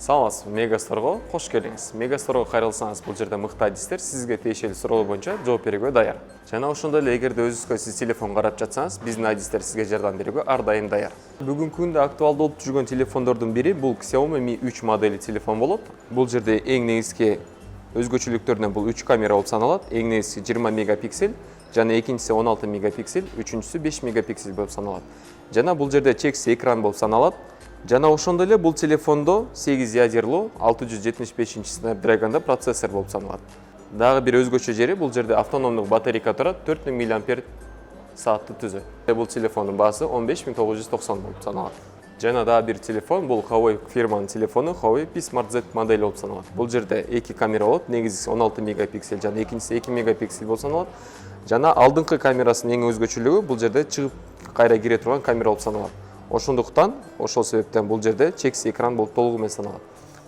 Саламатсыз, Мегасторго кош келиңиз. Мегасторго кайрылсаңыз, бул жерде мыкты адистер сизге тиешелүү суроолор боюнча жооп берүүгө даяр. Жана ошондой эле эгерде өзүңүзгө сиз телефон карап жатсаңыз, биздин адистер сизге жардам берүүгө ар дайым даяр. Бүгүнкү күндө актуалдуу болуп жүргөн телефондордун бири бул Xiaomi Mi 3 модели телефон болот. Бул жерде эң негизги өзгөчөлүктөрүнөн бул 3 камера болуп саналат. Эң негизги 20 мегапиксель, жана экинчиси 16 мегапиксель, үчүнчүсү 5 мегапиксель болуп саналат. Жана бул жерде чексиз экран болуп саналат. Жана ошондой эле бул телефондо 8 ядерлуу 675 Snapdragon'да процессор болуп саналат. Дагы бир өзгөчө жери бул жерде автономдук батарейка турат, 4000 мАч саатты түзөт. Бул телефондун баасы 15990 болуп саналат. Жана дагы бир телефон бул Huawei фирманын телефону Huawei P Smart Z модели болуп саналат. Бул жерде 2 камера болот, негизгиси 16 мегапиксель жана экинчиси 2 мегапиксель болуп саналат. Жана алдыңкы камерасынын эң өзгөчөлүгү бул жерде чыгып кайра кире турган камера болуп саналат. Ошондуктан, ошол себептен бул жерде чексиз экран болуп толугу менен саналат.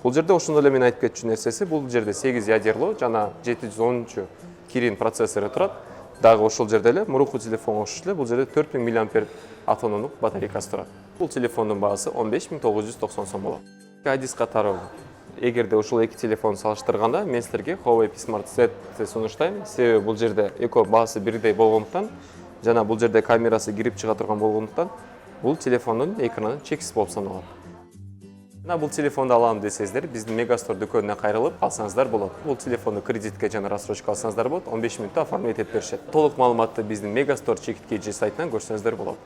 Бул жерде ошондой эле мен айтып кетчү нерсеси, бул жерде 8 ядерлуу жана 710 Kirin процессору турат. Дагы ошол жерде эле мурунку телефонго окшош эле бул жерде 4000 мАч автономдук батарейкасы турат. Бул телефондун баасы 15990 сом болот. Адис катары эгерде ушул эки телефонду салыштырганда, мен силерге Huawei P Smart Z сунуштайм. Себеби бул жерде эко баасы бирдей болгондуктан, жана бул жерде камерасы кирип чыга турган болгондуктан, бул телефондун экраны чексиз болуп саналат. Жана бул телефонду алам десеңиздер, биздин Megastore дүкөнүнө кайрылып алсаңыздар болот. Бул телефонду кредитке жана рассрочка алсаңыздар болот, 15 мүнөттө оформить этип беришет. Толук маалыматты биздин Megastore чекит KG сайтынан көрсөңүздөр болот.